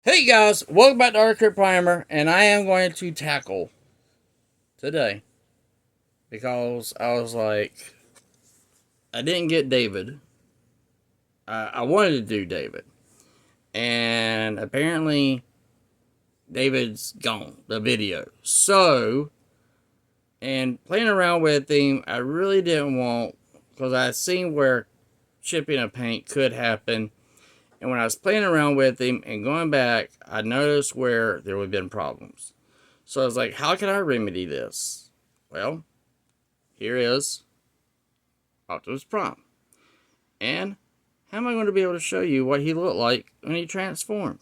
Hey guys, welcome back to Arcade Primer, and I am going to tackle today because I was like, I didn't get David. I wanted to do David, and apparently David's gone, the video. So, and playing around with him, I really didn't want, because I seen where chipping a paint could happen. And when I was playing around with him and going back, I noticed where there would have been problems. So I was like, how can I remedy this? Well, here is Optimus Prime. And how am I going to be able to show you what he looked like when he transformed?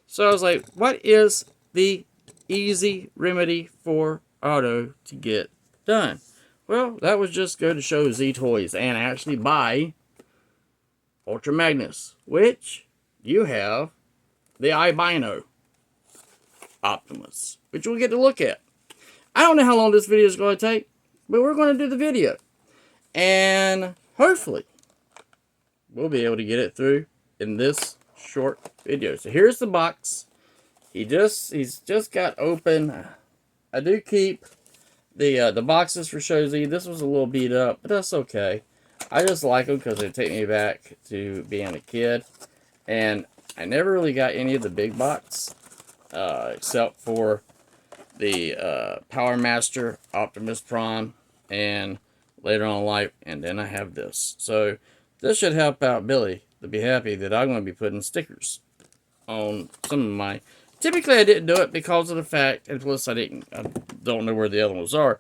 So I was like, what is the easy remedy for Otto to get done? Well, that was just go to Show Z Toys and actually buy Ultra Magnus, which you have the albino Optimus, which we'll get to look at. I don't know how long this video is going to take, but we're going to do the video. And hopefully, we'll be able to get it through in this short video. So here's the box. He's just got open. I do keep the boxes for Show Z. This was a little beat up, but that's okay. I just like them because they take me back to being a kid. And I never really got any of the big box, except for the Power Master Optimus Prime, and later on in life, and then I have this. So this should help out Billy to be happy that I'm going to be putting stickers on some of my. Typically, I didn't do it because of the fact, and plus I don't know where the other ones are.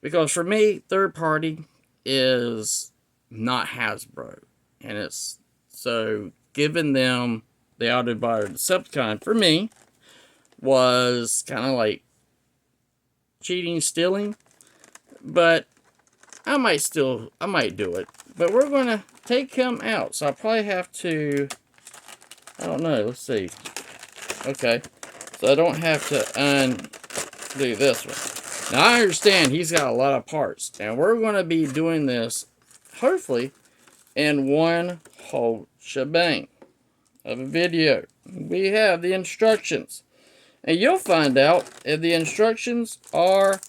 Because for me, third party is not Hasbro, and it's so giving them the Autobot or Decepticon for me was kind of like cheating, stealing, but I might do it. But we're going to take him out, so I'll probably have to, I don't know, let's see. Okay, so I don't have to undo this one. Now I understand he's got a lot of parts, and we're going to be doing this, hopefully, in one whole shebang of a video. We have the instructions. And you'll find out if the instructions are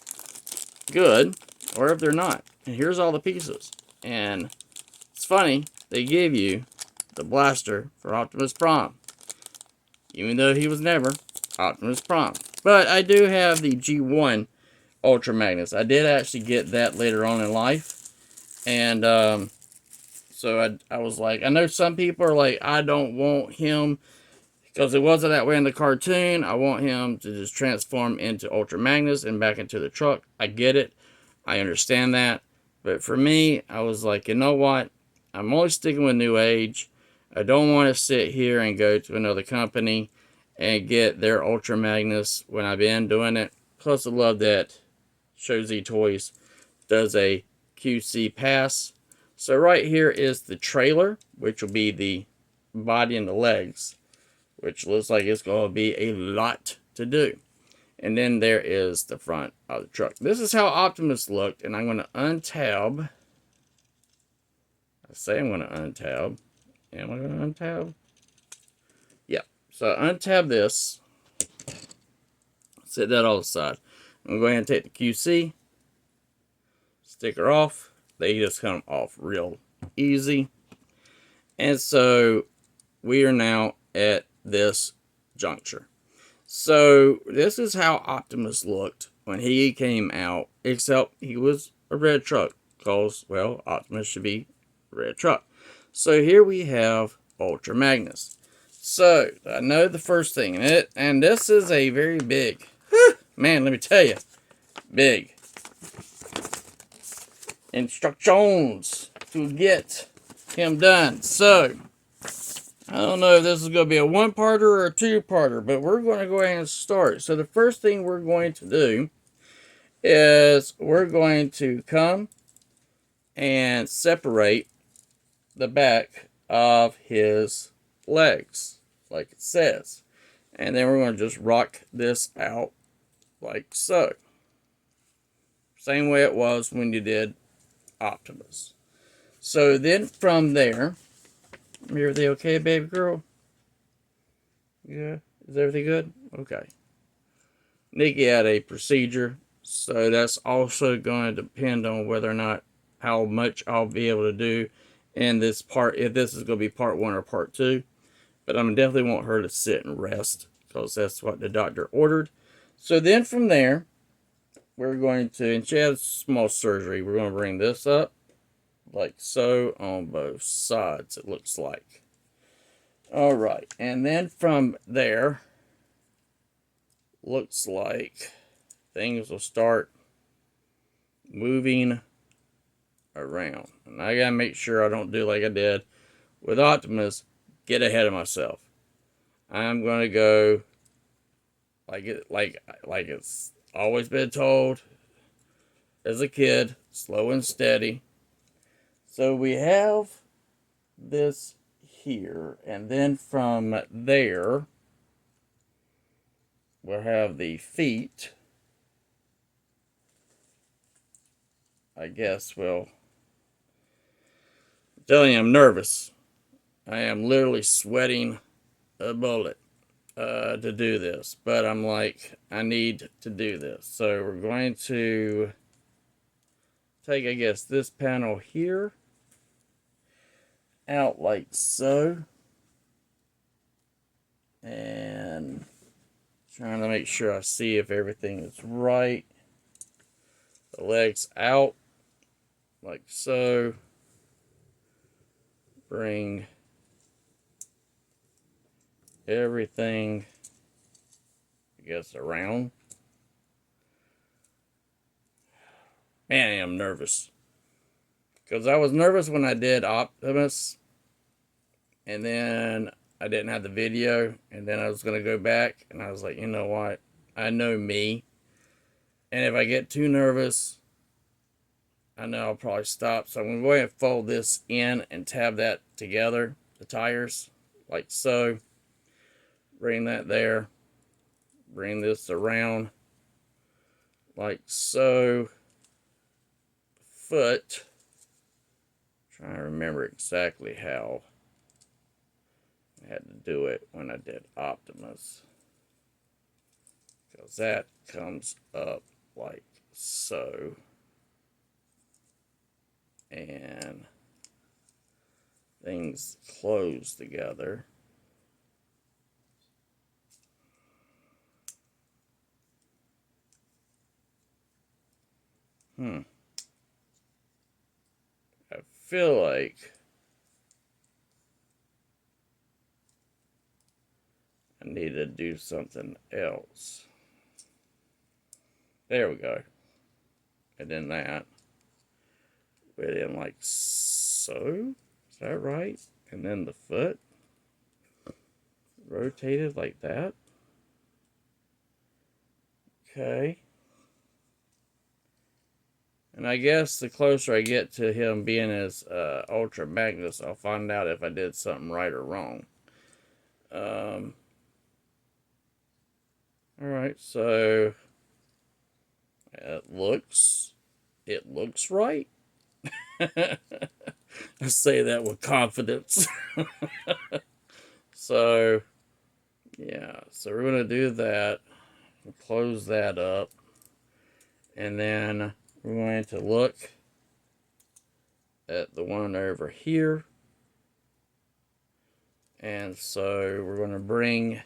good or if they're not. And here's all the pieces. And it's funny, they give you the blaster for Optimus Prime, even though he was never Optimus Prime. But I do have the G1 Ultra Magnus. I did actually get that later on in life. And so I was like, I know some people are like, I don't want him because it wasn't that way in the cartoon. I want him to just transform into Ultra Magnus and back into the truck. I get it. I understand that. But for me, I was like, you know what? I'm only sticking with New Age. I don't want to sit here and go to another company and get their Ultra Magnus when I've been doing it. Plus, I love that Show Z Toys does a QC pass. So right here is the trailer, which will be the body and the legs, which looks like it's going to be a lot to do. And then there is the front of the truck. This is how Optimus looked, and I'm going to untab. I say I'm going to untab. Am I going to untab? Yeah. So untab this. Set that off the side. I'm going to go ahead and take the QC. Sticker off. They just come off real easy. And so we are now at this juncture. So this is how Optimus looked when he came out, except he was a red truck because, well, Optimus should be a red truck. So here we have Ultra Magnus. So I know the first thing, and this is a very big, man, let me tell you, big instructions to get him done. So I don't know if this is going to be a one-parter or a two-parter, but we're going to go ahead and start. So the first thing we're going to do is we're going to come and separate the back of his legs, like it says. And then we're going to just rock this out like so. Same way it was when you did Optimus. So then from there, are they okay, baby girl? Yeah, is everything good? Okay. Nikki had a procedure, so that's also going to depend on whether or not how much I'll be able to do in this part, if this is going to be part one or part two. But I'm definitely want her to sit and rest because that's what the doctor ordered. So then from there, we're going to, and she has small surgery, we're going to bring this up like so on both sides, it looks like. All right, and then from there, looks like things will start moving around. And I gotta make sure I don't do like I did with Optimus, get ahead of myself. I'm gonna go like it's always been told as a kid, slow and steady. So we have this here, and then from there we'll have the feet. I guess I'm telling you, I'm nervous. I am literally sweating a bullet to do this, but I'm like, I need to do this. So we're going to take, I guess, this panel here out like so, and trying to make sure I see if everything is right. The legs out like so. Bring everything, I guess, around. Man, I am nervous. Because I was nervous when I did Optimus, and then I didn't have the video, and then I was going to go back, and I was like, you know what? I know me. And if I get too nervous, I know I'll probably stop. So I'm going to go ahead and fold this in and tab that together, the tires, like so. Bring that there. Bring this around, like so. Foot. Trying to remember exactly how I had to do it when I did Optimus. Because that comes up like so. And things close together. I feel like I need to do something else. There we go. And then that. Put it in like so. Is that right? And then the foot. Rotated like that. Okay. And I guess the closer I get to him being as Ultra Magnus, I'll find out if I did something right or wrong. Alright, so it looks right. I say that with confidence. So, yeah, so we're going to do that. Close that up. And then we're going to look at the one over here. And so we're going to bring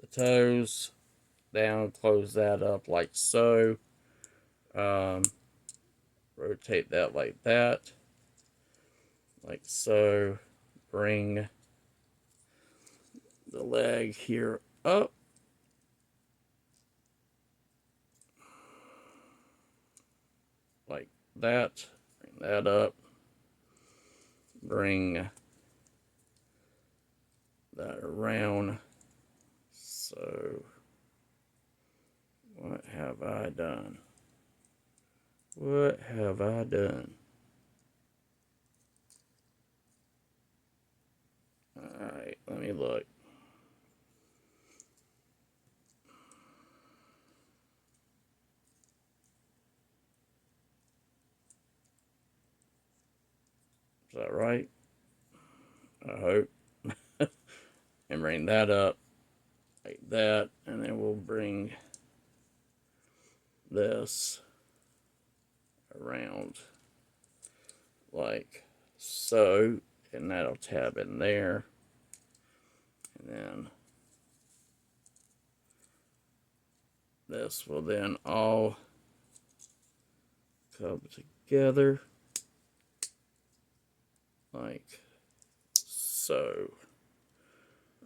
the toes down, close that up like so. Rotate that like that. Like so. Bring the leg here up. Like that. Bring that up. Bring that around. So, what have I done? What have I done? Alright, let me look. Is that right? I hope. and bring that up like that, and then we'll bring this around like so, and that'll tab in there, and then this will then all come together like so.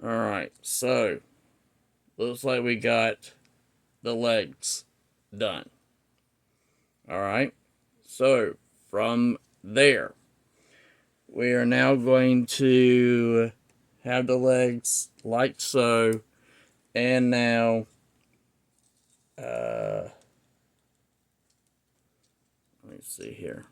Alright, so looks like we got the legs done. Alright, so from there, we are now going to have the legs like so, and now let me see here.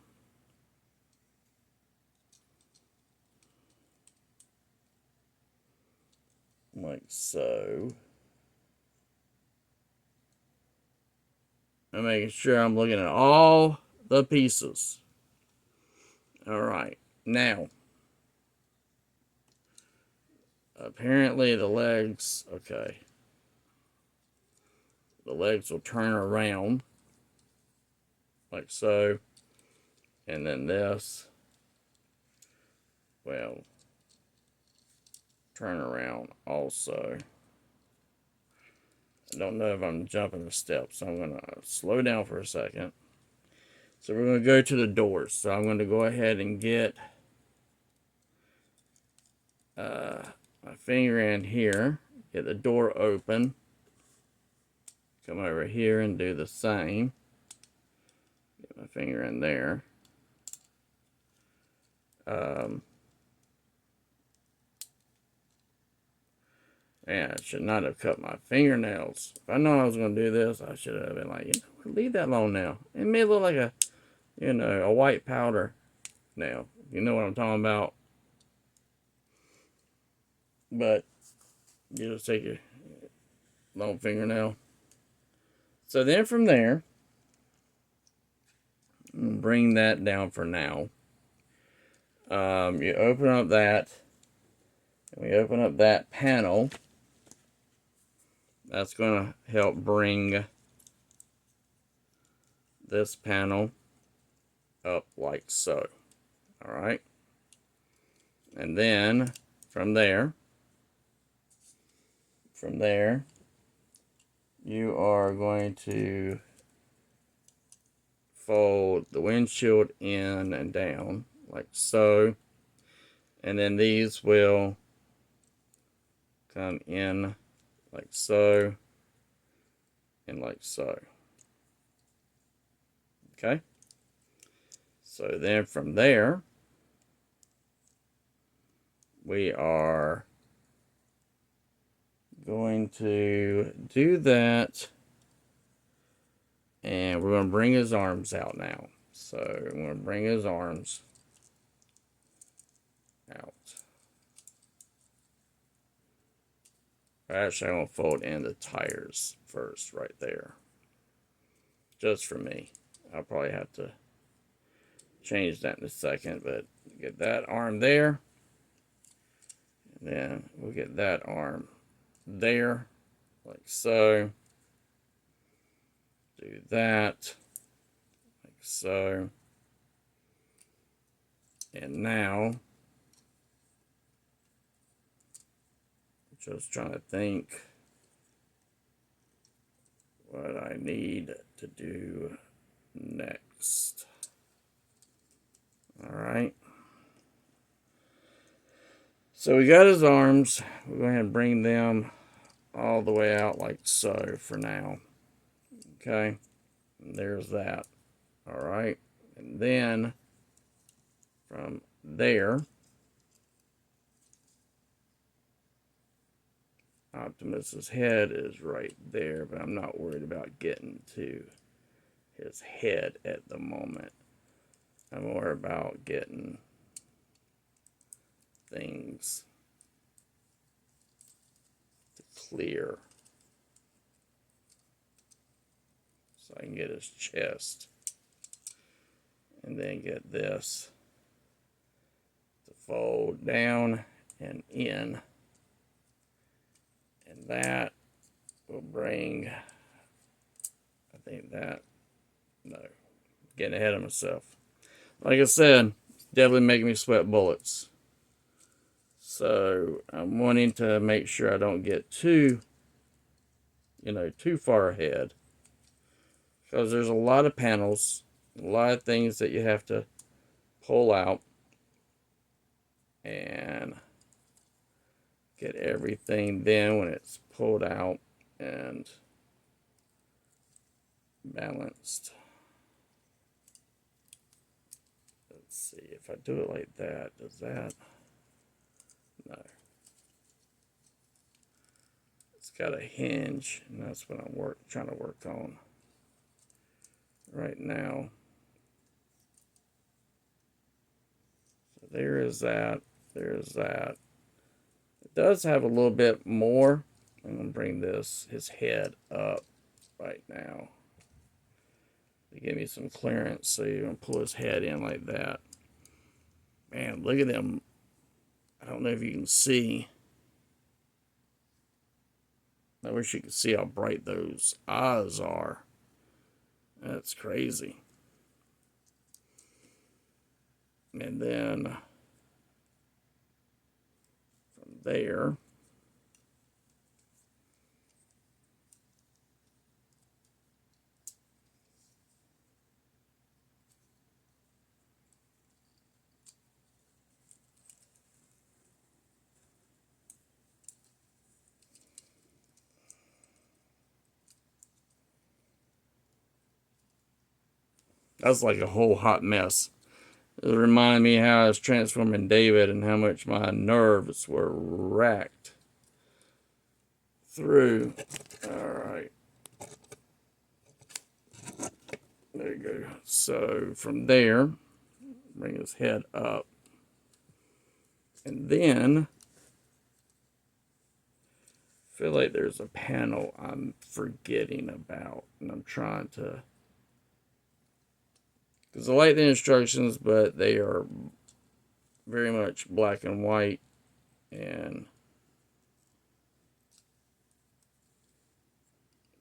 Like so. I'm making sure I'm looking at all the pieces. Alright, now apparently the legs, okay, the legs will turn around like so, and then this, well, turn around also. I don't know if I'm jumping the steps, so I'm going to slow down for a second. So we're going to go to the doors. So I'm going to go ahead and get my finger in here, get the door open, come over here and do the same. Get my finger in there. Man, I should not have cut my fingernails. If I know I was going to do this, I should have been like, you know what, leave that alone now. It may look like a, you know, a white powder nail. You know what I'm talking about. But you just take your long fingernail. So then from there, bring that down for now. You open up that, and we open up that panel. That's going to help bring this panel up like so. Alright. And then from there, you are going to fold the windshield in and down like so, and then these will come in like so and like so. Okay, so then from there we are going to do that, and we're going to bring his arms out now. So I'm going to bring his arms out. Actually, I'm going to fold in the tires first right there. Just for me. I'll probably have to change that in a second, but get that arm there. And then we'll get that arm there, like so. Do that, like so. And now, just trying to think what I need to do next. Alright. So we got his arms. We'll go ahead and bring them all the way out like so for now. Okay. And there's that. Alright. And then from there, Optimus's head is right there, but I'm not worried about getting to his head at the moment. I'm more about getting things to clear so I can get his chest, and then get this to fold down and in that will bring, I think that, no, getting ahead of myself. Like I said, definitely making me sweat bullets. So I'm wanting to make sure I don't get too far ahead. Because there's a lot of panels, a lot of things that you have to pull out and get everything then when it's pulled out and balanced. Let's see, if I do it like that, does that? No. It's got a hinge, and that's what I'm trying to work on right now. So there is that. There's that. It does have a little bit more. I'm going to bring his head up right now to give me some clearance. So you're going to pull his head in like that. Man, look at them. I don't know if you can see. I wish you could see how bright those eyes are. That's crazy. And then from there, that's like a whole hot mess. It reminded me how I was transforming David and how much my nerves were racked through. Alright. There you go. So from there, bring his head up. And then, I feel like there's a panel I'm forgetting about. And I'm trying to, because I like the instructions, but they are very much black and white. And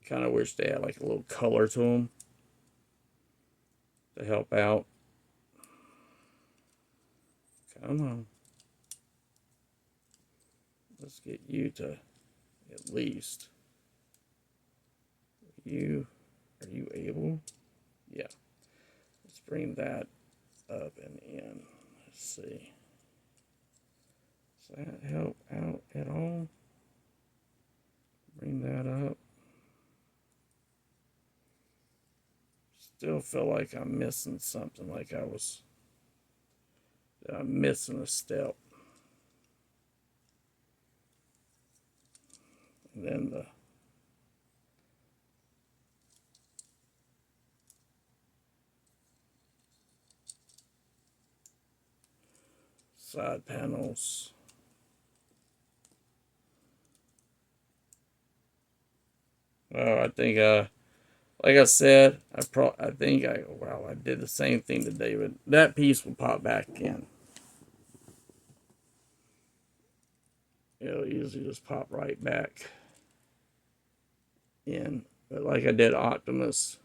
kind of wish they had like a little color to them to help out. Come on. Let's get you to at least. Are you able? Yeah. Let's bring that up and in. Let's see. Does that help out at all? Bring that up. Still feel like I'm missing something, like I'm missing a step. And then the side panels. Oh, I think like I said, I did the same thing to David. That piece will pop back in. It'll usually just pop right back in. But like I did Optimus.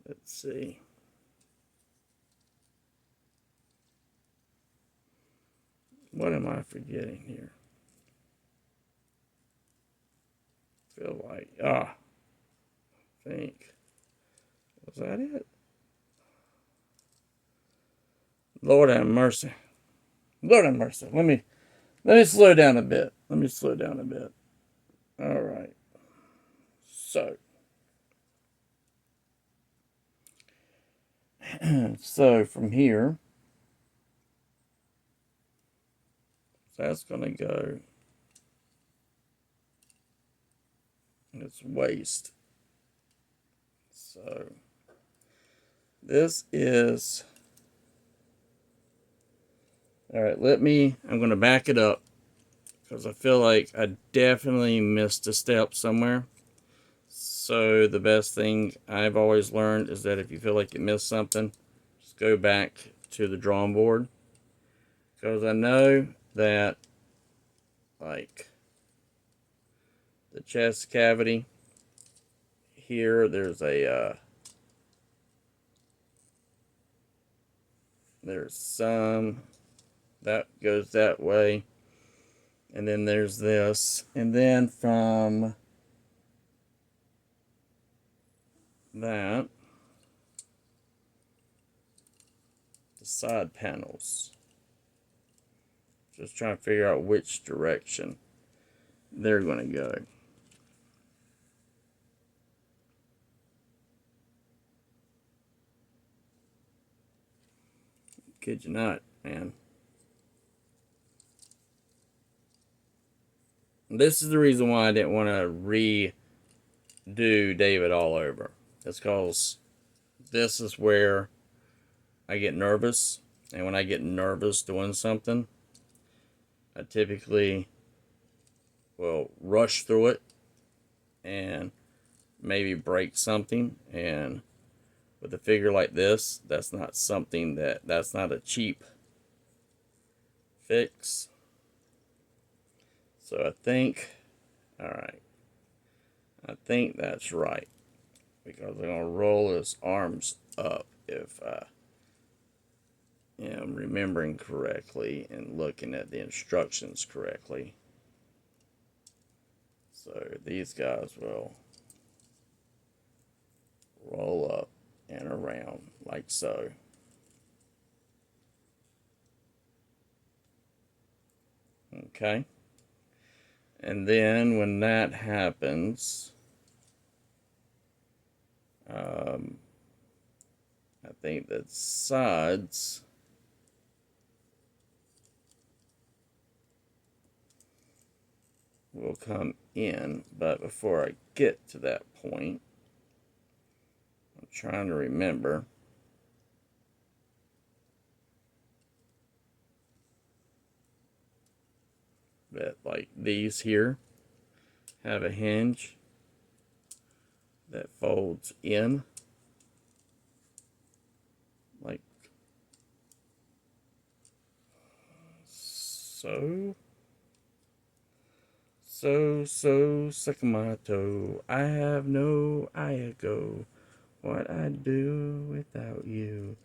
Let's see. What am I forgetting here? Feel like, I think, was that it? Lord have mercy. Lord have mercy. Let me slow down a bit. All right. So from here, that's going to go its waist. So this is, all right, I'm going to back it up because I feel like I definitely missed a step somewhere. So the best thing I've always learned is that if you feel like you missed something, just go back to the drawing board. Because I know that, like, the chest cavity. Here, there's there's some that goes that way, and then there's this, and then from that, the side panels. Just trying to figure out which direction they're going to go. Kid you not, man. This is the reason why I didn't want to redo David all over. It's because this is where I get nervous. And when I get nervous doing something, I typically will rush through it and maybe break something. And with a figure like this, that's not something that's not a cheap fix. So I think, alright, I think that's right. Because I'm going to roll his arms up if I am remembering correctly and looking at the instructions correctly. So these guys will roll up and around like so. Okay. And then when that happens, I think the sides will come in, but before I get to that point, I'm trying to remember that, like, these here have a hinge that folds in like so. So, suck my toe. I have no go. What I'd do without you.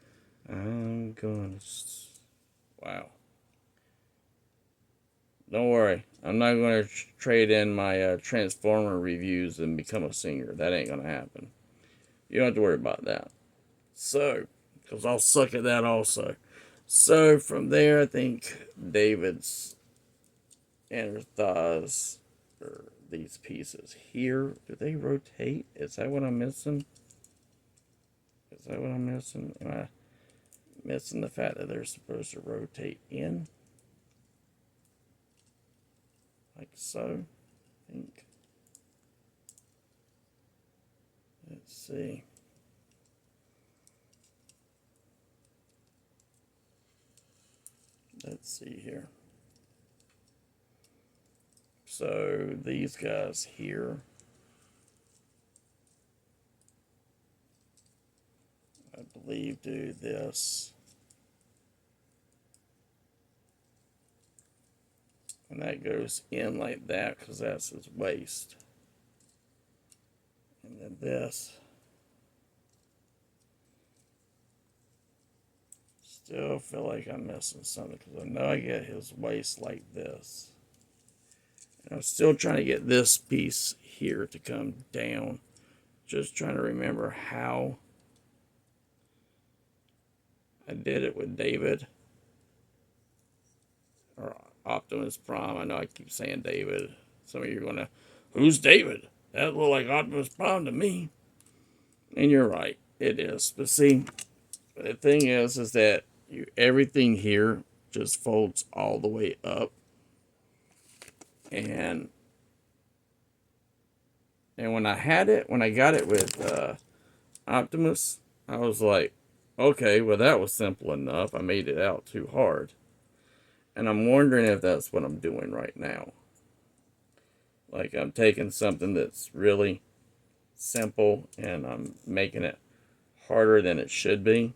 I'm gonna. Wow. Don't worry. I'm not going to trade in my Transformer reviews and become a singer. That ain't going to happen. You don't have to worry about that. So, because I'll suck at that also. So, from there, I think David's inner thighs, or these pieces here, do they rotate? Is that what I'm missing? Is that what I'm missing? Am I missing the fact that they're supposed to rotate in? Like so, I think. Let's see. Let's see here. So these guys here, I believe, do this. And that goes in like that because that's his waist. And then this. Still feel like I'm missing something because I know I get his waist like this. And I'm still trying to get this piece here to come down. Just trying to remember how I did it with David. Or Optimus Prime. I know I keep saying David. Some of you are going to, who's David? That look like Optimus Prime to me. And you're right, it is. But see, the thing is that everything here just folds all the way up. And when I got it with Optimus, I was like, okay, well that was simple enough. I made it out too hard. And I'm wondering if that's what I'm doing right now. Like I'm taking something that's really simple and I'm making it harder than it should be.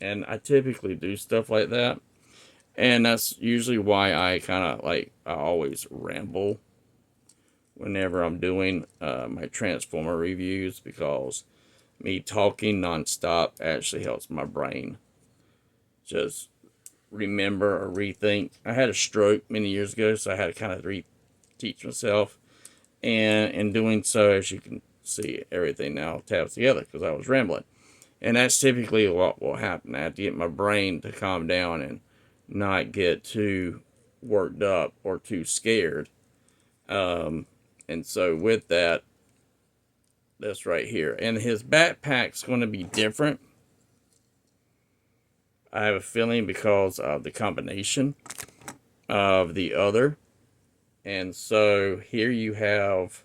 And I typically do stuff like that. And that's usually why I kind of I always ramble whenever I'm doing my Transformer reviews, because me talking nonstop actually helps my brain just remember or rethink. I had a stroke many years ago, so I had to kind of reteach myself. And in doing so, as you can see, everything now tabs together because I was rambling. And that's typically what will happen. I have to get my brain to calm down and not get too worked up or too scared. And so with that, that's right here. And his backpack's going to be different. I have a feeling because of the combination of the other. And so here you have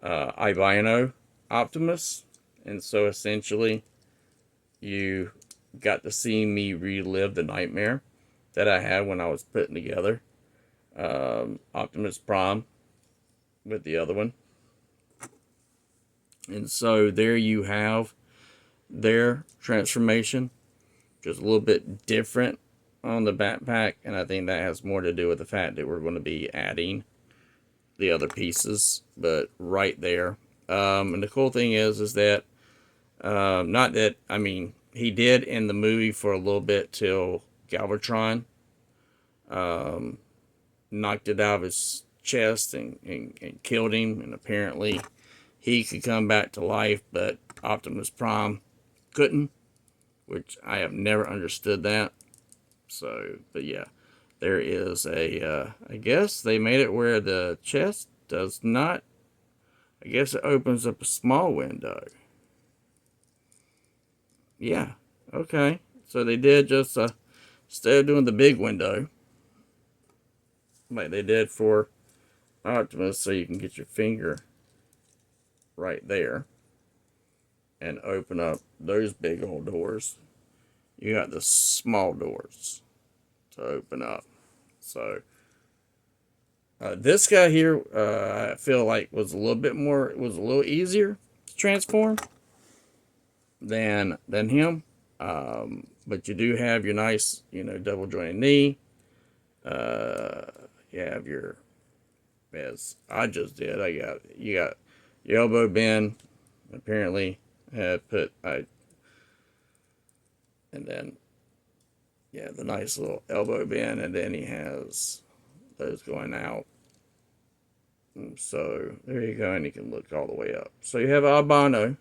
albino Optimus. And so essentially you got to see me relive the nightmare that I had when I was putting together Optimus Prime with the other one. And so there you have their transformation, just a little bit different on the backpack, and I think that has more to do with the fact that we're going to be adding the other pieces, but right there. And the cool thing is that not that, I mean, he did in the movie for a little bit till Galvatron knocked it out of his chest and killed him, and apparently he could come back to life, but Optimus Prime couldn't, which I have never understood that. So, but yeah, there is a, I guess they made it where the chest does not, I guess it opens up a small window. Yeah, okay. So they did just, instead of doing the big window, like they did for Optimus, so you can get your finger right there and open up those big old doors. You got the small doors to open up. So this guy here, I feel like was a little bit more, it was a little easier to transform than him. But you do have your nice, you know, double jointed knee. You have your, as I just did, you got your elbow bend. Apparently, and then yeah, the nice little elbow bend, and then he has those going out. And so there you go, and you can look all the way up. So you have albino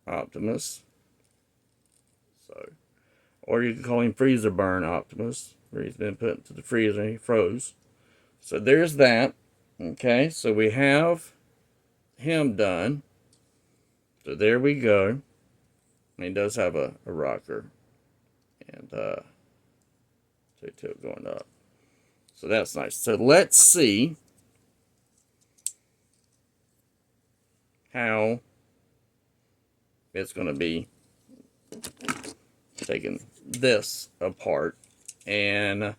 Optimus. So, or you can call him freezer burn Optimus, where he's been put into the freezer and he froze. So there's that. Okay, so we have him done. So there we go. And he does have a rocker and tilt going up. So that's nice. So let's see how it's going to be taking this apart and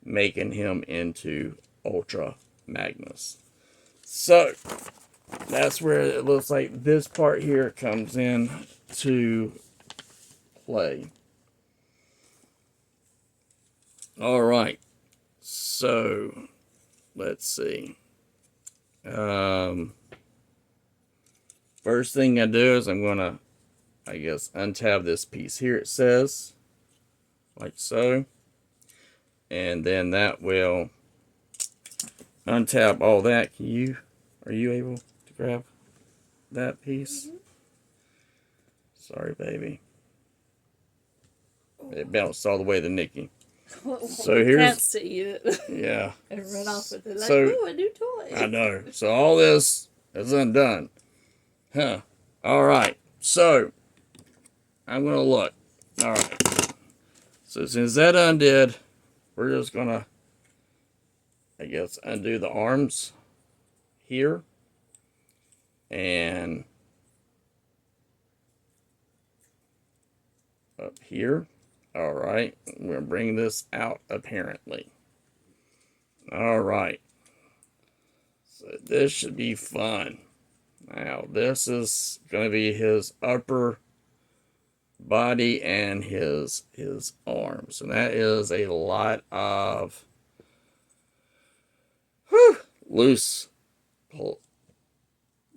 making him into Ultra Magnus. So that's where it looks like this part here comes in to play. All right, so let's see. First thing I do is I'm gonna, I guess, untab this piece here. It says like so, and then that will untab all that. Are you able to grab that piece? Mm-hmm. Sorry, baby. It bounced all the way to Nikki. So here's, can't see it. Yeah. And run off with it like, so, ooh, a new toy. I know. So all this is undone. Huh. All right. So I'm going to look. All right. So since that undid, we're just going to, I guess, undo the arms here. And up here. All right. We're going to bring this out apparently. All right. So this should be fun. Now, this is going to be his upper body and his arms. And that is a lot of loose,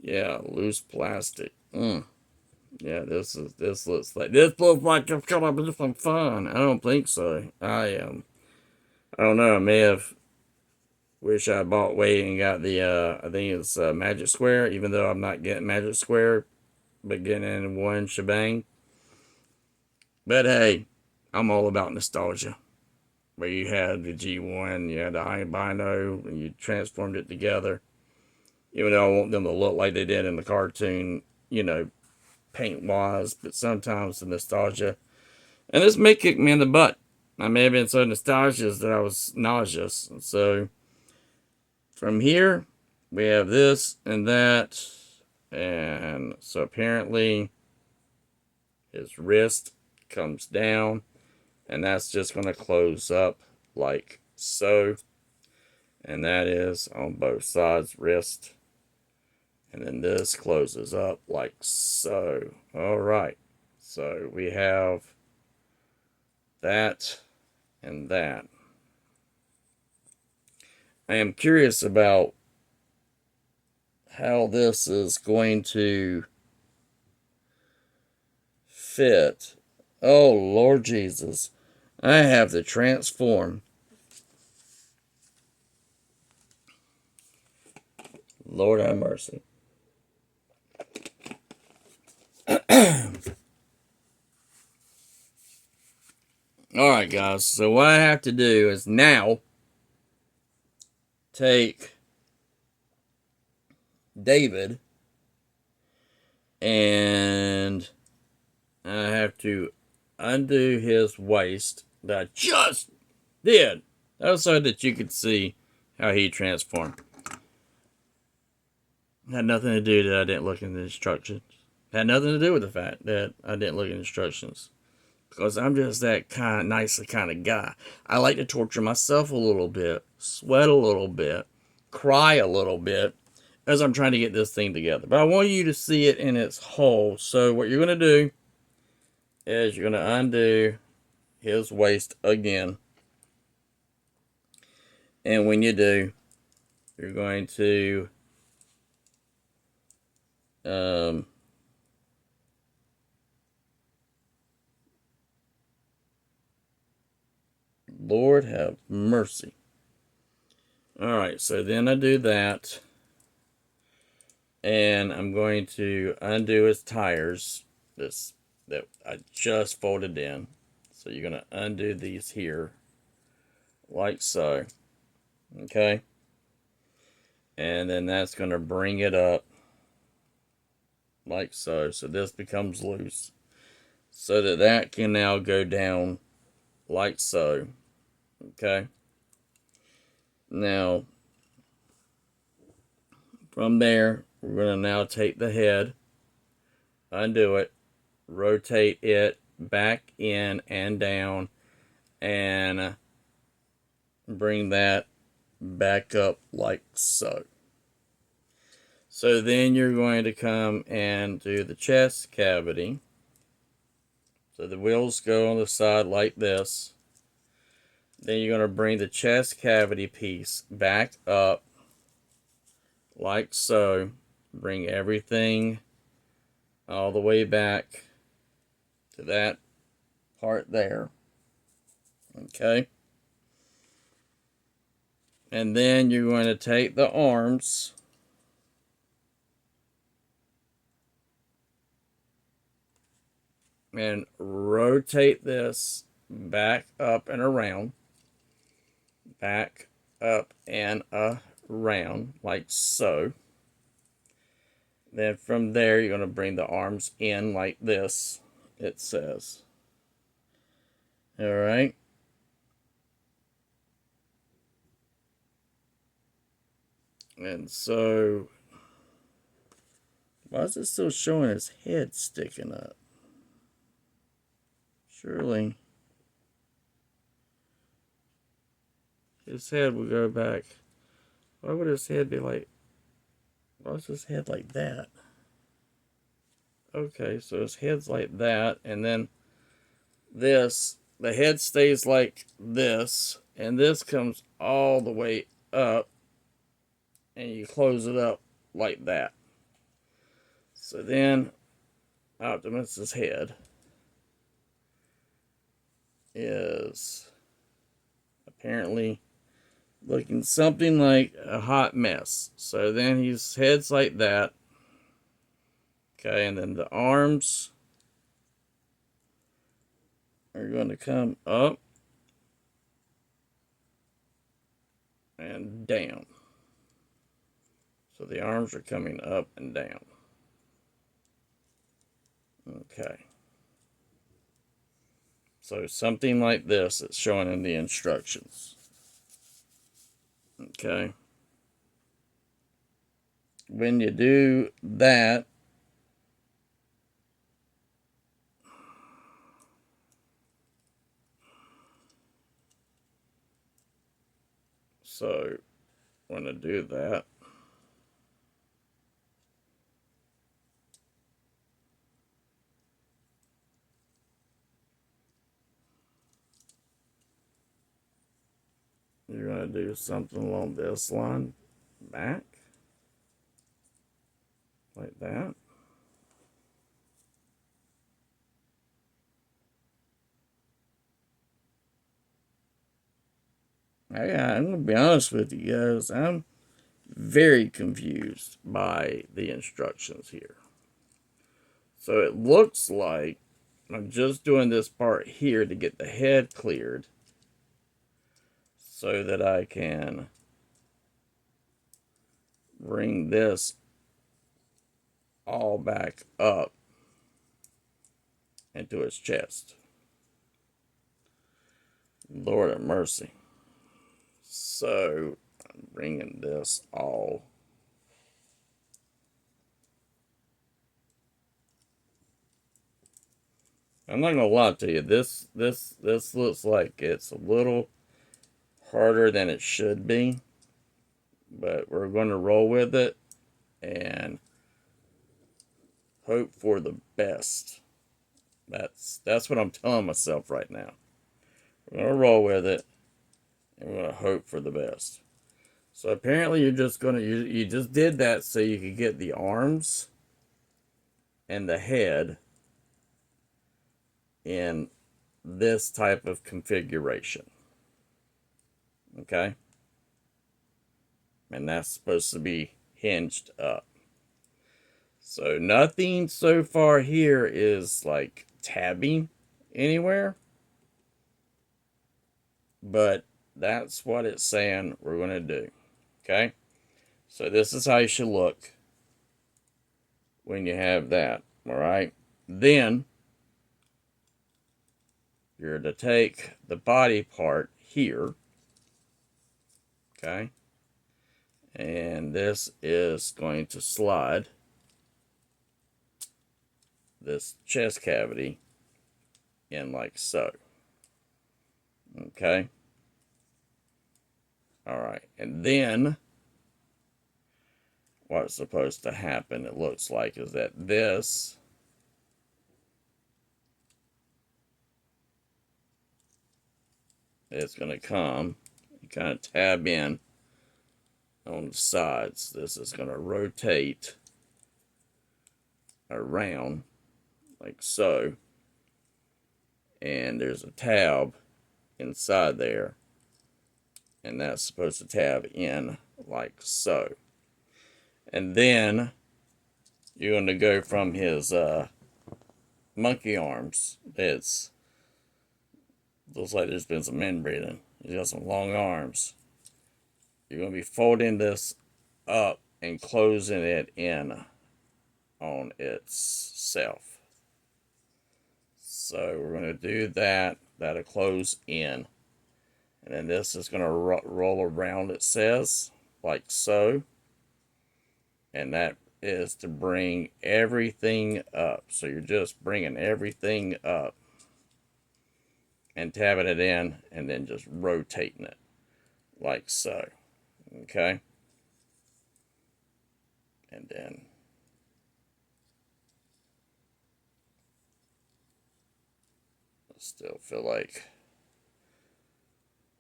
yeah, loose plastic. Yeah, this looks like it's gonna be some fun. I don't think so. I don't know. I may have wish I bought weight and got the I think it's Magic Square, even though I'm not getting Magic Square, but getting it in one shebang. But hey, I'm all about nostalgia. Where you had the G1, you had the albino, and you transformed it together. Even though I want them to look like they did in the cartoon, paint wise, but sometimes the nostalgia. And this may kick me in the butt. I may have been so nostalgic that I was nauseous. So from here, we have this and that. And so apparently his wrist comes down, and that's just going to close up like so. And that is on both sides, wrist. And then this closes up like so. All right. So we have that and that. I am curious about how this is going to fit. Oh, Lord Jesus. I have to transform. Lord have mercy. Alright, guys. So what I have to do is now take David and I have to undo his waist that I just did. That was so that you could see how he transformed. Had nothing to do that I didn't look in the instructions. Had nothing to do with the fact that I didn't look in instructions. Because I'm just that kind of nicely kind of guy. I like to torture myself a little bit, sweat a little bit, cry a little bit as I'm trying to get this thing together. But I want you to see it in its whole. So what you're going to do is you're going to undo his waist again. And when you do, you're going to Lord have mercy. Alright, so then I do that. And I'm going to undo his tires. That I just folded in. So you're going to undo these here. Like so. Okay. And then that's going to bring it up. Like so. So this becomes loose. So that can now go down like so. Okay. Now, from there, we're going to now take the head, undo it, rotate it back in and down, and bring that back up like so. So then you're going to come and do the chest cavity. So the wheels go on the side like this. Then you're going to bring the chest cavity piece back up like so. Bring everything all the way back to that part there. Okay. And then you're going to take the arms and rotate this back up and around. Back up and around like so. Then from there, you're going to bring the arms in like this, it says. All right. And so, why is it still showing his head sticking up? Surely, his head will go back. Why would his head be like, why is his head like that? Okay, so his head's like that, and then this, the head stays like this, and this comes all the way up and you close it up like that. So then Optimus's head is apparently looking something like a hot mess. So then his head's like that. Okay, and then the arms are going to come up and down. So the arms are coming up and down. Okay. So something like this is showing in the instructions. Okay. When you do that, so when I do that, you're going to do something along this line back, like that. I'm going to be honest with you guys. I'm very confused by the instructions here. So it looks like I'm just doing this part here to get the head cleared so that I can bring this all back up into his chest. Lord have mercy. So I'm bringing this all I'm not gonna lie to you. This looks like it's a little harder than it should be, but we're going to roll with it and hope for the best. That's what I'm telling myself right now. We're gonna roll with it and we're gonna hope for the best. So apparently you're just gonna you just did that so you could get the arms and the head in this type of configuration. Okay? And that's supposed to be hinged up. So nothing so far here is like tabbing anywhere. But that's what it's saying we're going to do. Okay? So this is how you should look when you have that. Alright? Then you're to take the body part here. Okay? And this is going to slide this chest cavity in like so. Okay? Alright. And then what's supposed to happen, it looks like, is that this is going to come and kind of tab in on the sides. This is going to rotate around like so. And there's a tab inside there. And that's supposed to tab in like so. And then you're going to go from his monkey arms. It's looks like there's been some inbreeding. He's got some long arms. You're going to be folding this up and closing it in on itself. So we're going to do that. That'll close in. And then this is going to roll around, it says, like so. And that is to bring everything up. So you're just bringing everything up and tabbing it in and then just rotating it like so. Okay? And then I still feel like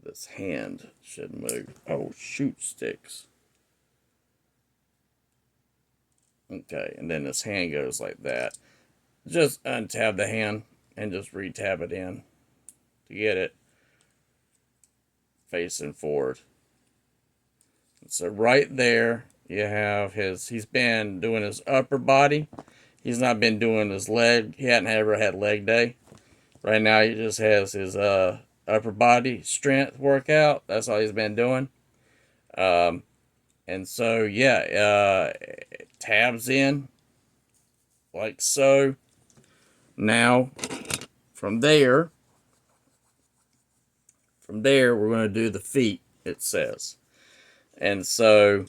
this hand should move. Oh, shoot, sticks. Okay, and then this hand goes like that. Just untab the hand and just retab it in to get it facing forward. So right there, you have he's been doing his upper body. He's not been doing his leg. He hadn't ever had leg day. Right now, he just has his upper body strength workout. That's all he's been doing. And so, yeah, tabs in like so. Now, from there, we're going to do the feet, it says. And so,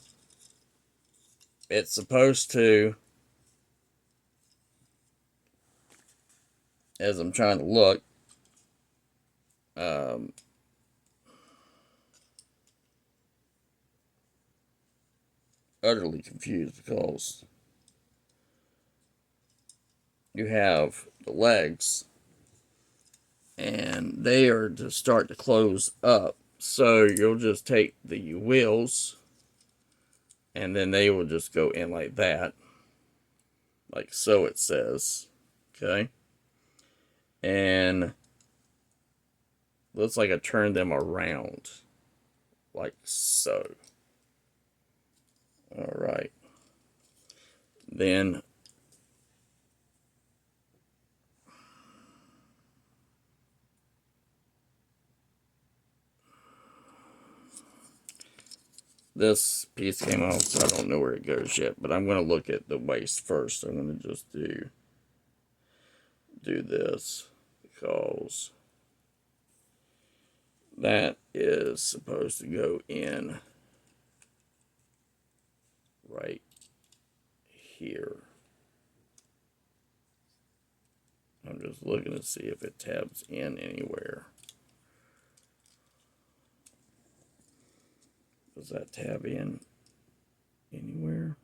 it's supposed to, as I'm trying to look, utterly confused because you have the legs and they are to start to close up. So you'll just take the wheels and then they will just go in like that. Like so it says. Okay. And looks like I turned them around. Like so. Alright. Then this piece came off, so I don't know where it goes yet. But I'm going to look at the waist first. I'm going to just do this because that is supposed to go in right here. I'm just looking to see if it tabs in anywhere. Does that tab in anywhere?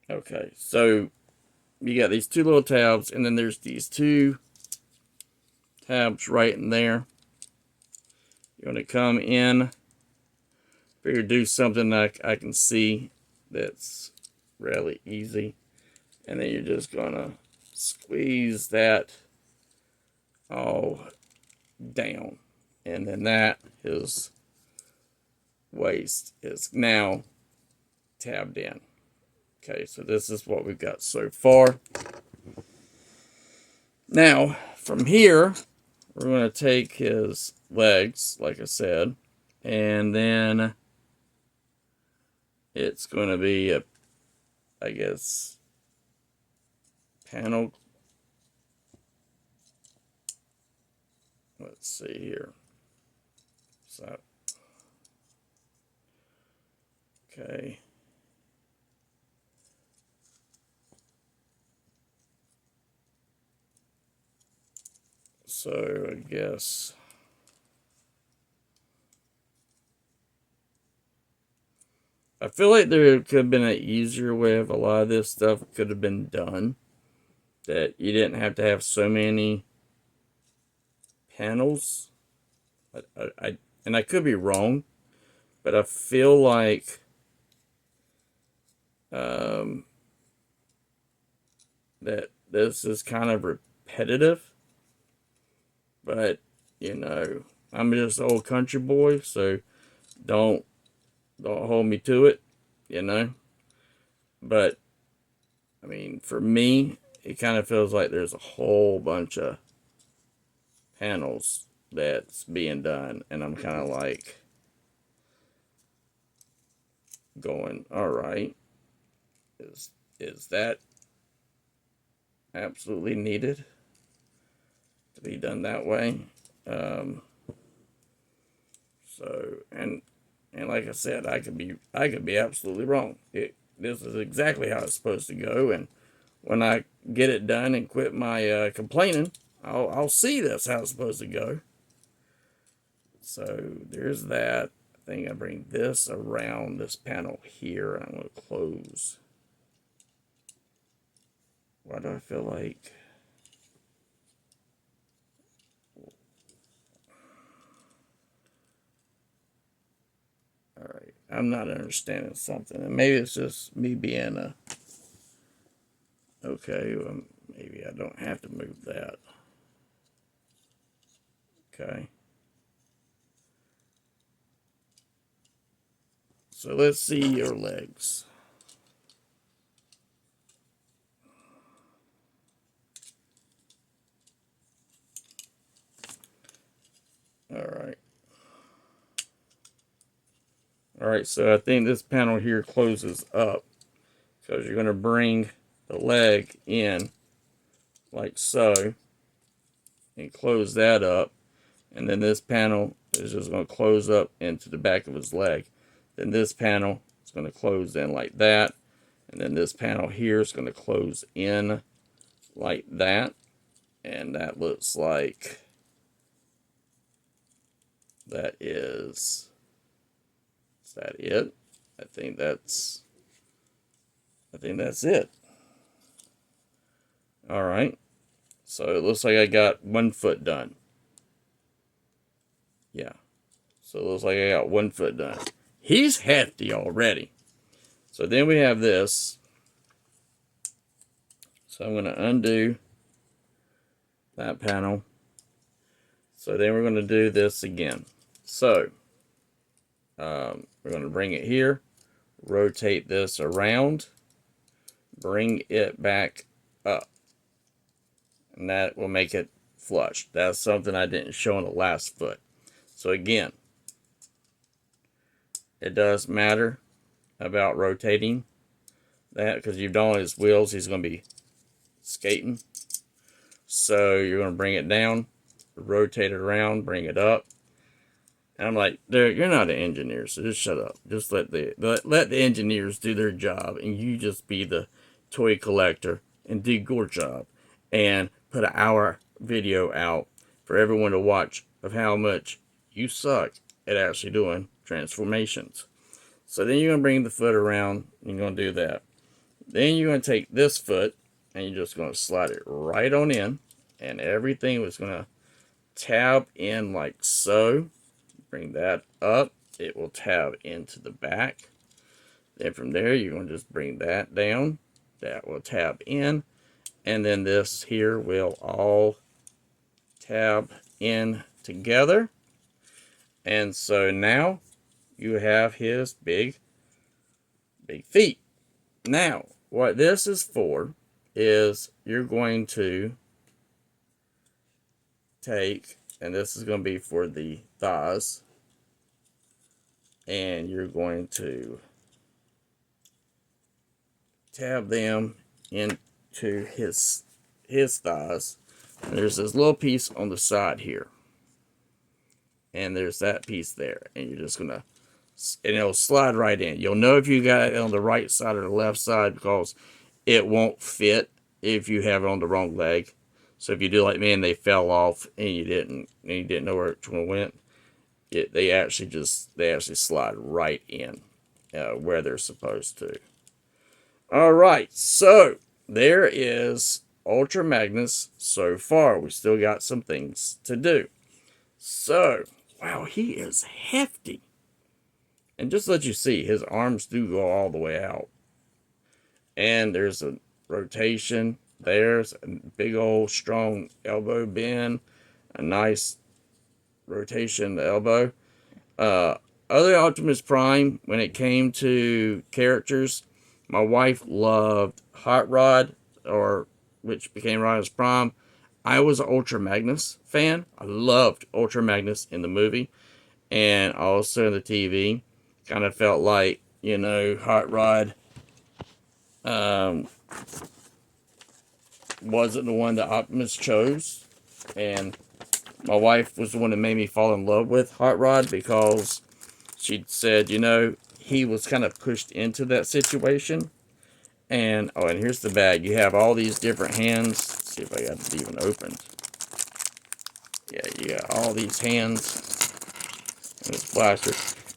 Okay, so you got these two little tabs, and then there's these two tabs right in there. You're going to come in, figure do something that I can see that's really easy, and then you're just going to squeeze that all down, and then that his waist is now tabbed in. Okay, so this is what we've got so far. Now, from here, we're going to take his legs, like I said, and then it's going to be a, I guess, panel. Let's see here. So, okay. So, I guess I feel like there could have been an easier way of a lot of this stuff could have been done. That you didn't have to have so many panels. And I could be wrong, but I feel like that this is kind of repetitive. But you know, I'm just an old country boy, so don't hold me to it, you know. But I mean, for me, it kind of feels like there's a whole bunch of panels that's being done, and I'm kind of like going, all right, is that absolutely needed to be done that way? So and like I said, I could be absolutely wrong. This is exactly how it's supposed to go, and when I get it done and quit my complaining, I'll see that's how it's supposed to go. So there's that. I think I bring this around this panel here, and I'm going to close. Why do I feel like I'm not understanding something. And maybe it's just me being a... Okay, well, maybe I don't have to move that. Okay. So let's see your legs. Alright. Alright, so I think this panel here closes up. Because you're going to bring the leg in like so. And close that up. And then this panel is just going to close up into the back of his leg. Then this panel is going to close in like that. And then this panel here is going to close in like that. And that looks like that is that it? I think that's it. All right. So it looks like I got 1 foot done. Yeah. So it looks like I got 1 foot done. He's hefty already. So then we have this. So I'm going to undo that panel. So then we're going to do this again. So we're going to bring it here, rotate this around, bring it back up, and that will make it flush. That's something I didn't show on the last foot. So again, it does matter about rotating that, because you've done his wheels, he's going to be skating. So you're going to bring it down, rotate it around, bring it up. And I'm like, dude, you're not an engineer, so just shut up. Just let the engineers do their job, and you just be the toy collector and do your job, and put an hour video out for everyone to watch of how much you suck at actually doing transformations. So then you're gonna bring the foot around, and you're gonna do that. Then you're gonna take this foot, and you're just gonna slide it right on in, and everything was gonna tab in like so. Bring that up, it will tab into the back. Then from there, you're going to just bring that down. That will tab in. And then this here will all tab in together. And so now you have his big feet. Now, what this is for is you're going to take, and this is going to be for the thighs, and you're going to tab them into his thighs. And there's this little piece on the side here, and there's that piece there, and you're just gonna, and it'll slide right in. You'll know if you got it on the right side or the left side, because it won't fit if you have it on the wrong leg. So if you do like me and they fell off and you didn't know where which one went, they actually slide right in where they're supposed to. All right, so there is Ultra Magnus so far. We still got some things to do. So, wow, he is hefty. And just to let you see, his arms do go all the way out. And there's a rotation. There's a big old strong elbow bend. A nice rotation the elbow. Other Optimus Prime, when it came to characters, my wife loved Hot Rod, or which became Rodimus Prime. I was an Ultra Magnus fan. I loved Ultra Magnus in the movie, and also in the TV. Kind of felt like, Hot Rod wasn't the one that Optimus chose, and my wife was the one that made me fall in love with Hot Rod, because she said, he was kind of pushed into that situation. And, and here's the bag. You have all these different hands. Let's see if I got it even opened. Yeah, you got all these hands. And this blaster.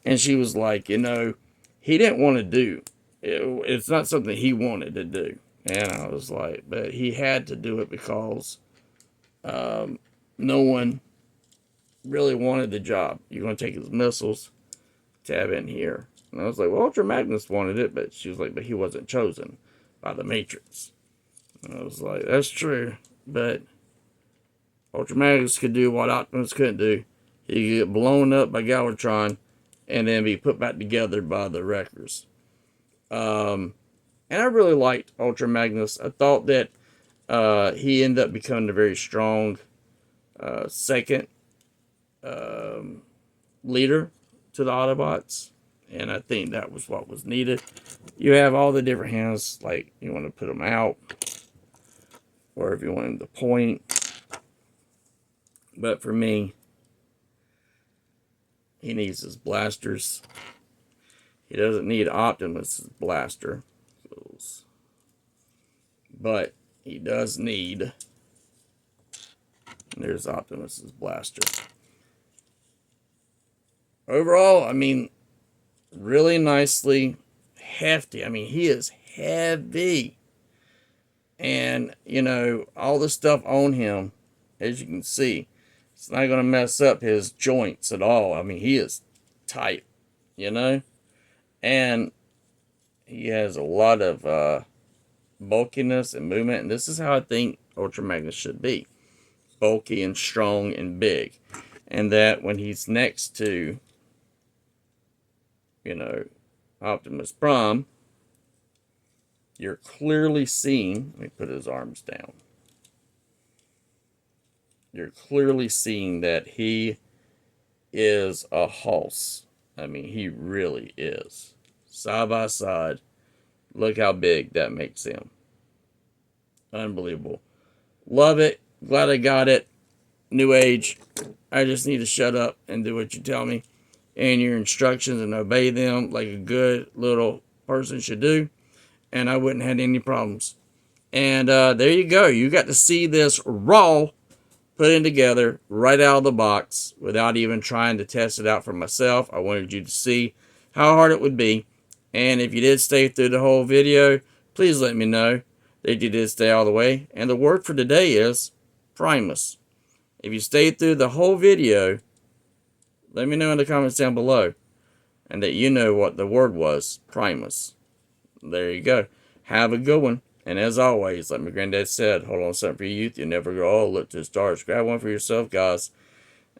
And she was like, he didn't want to do. It's not something he wanted to do. And I was like, but he had to do it because no one really wanted the job. You're going to take his missiles, tab in here, And I was like, well, Ultra Magnus wanted it, but she was like, but he wasn't chosen by the Matrix. And I was like, that's true, but Ultra Magnus could do what Optimus couldn't do. He could get blown up by Galvatron and then be put back together by the Wreckers. And I really liked Ultra Magnus. I thought that he ended up becoming a very strong second leader to the Autobots. And I think that was what was needed. You have all the different hands, like you want to put them out, or if you want them to point. But for me, he needs his blasters. He doesn't need Optimus's blaster. But he does need... There's Optimus's blaster. Overall, I mean, really nicely hefty. I mean, he is heavy. And, you know, all the stuff on him, as you can see, it's not going to mess up his joints at all. I mean, he is tight, you know? And he has a lot of bulkiness and movement. And this is how I think Ultra Magnus should be. Bulky and strong and big. And that when he's next to, you know, Optimus Prime, you're clearly seeing, let me put his arms down. You're clearly seeing that he is a hoss. I mean, he really is. Side by side, look how big that makes him. Unbelievable. Love it. Glad I got it. New age. I just need to shut up and do what you tell me and your instructions and obey them like a good little person should do. And I wouldn't have had any problems. And there you go. You got to see this raw put in together right out of the box without even trying to test it out for myself. I wanted you to see how hard it would be. And if you did stay through the whole video, please let me know that you did stay all the way. And the word for today is Primus. If you stayed through the whole video, let me know in the comments down below. And that you know what the word was, Primus. There you go. Have a good one. And as always, like my granddad said, hold on to something for your youth. You'll never grow old. Look to the stars. Grab one for yourself, guys.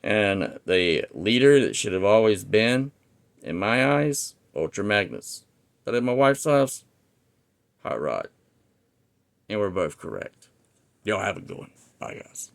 And the leader that should have always been, in my eyes, Ultra Magnus. But in my wife's house, Hot Rod. And we're both correct. Y'all have a good one. Bye, guys.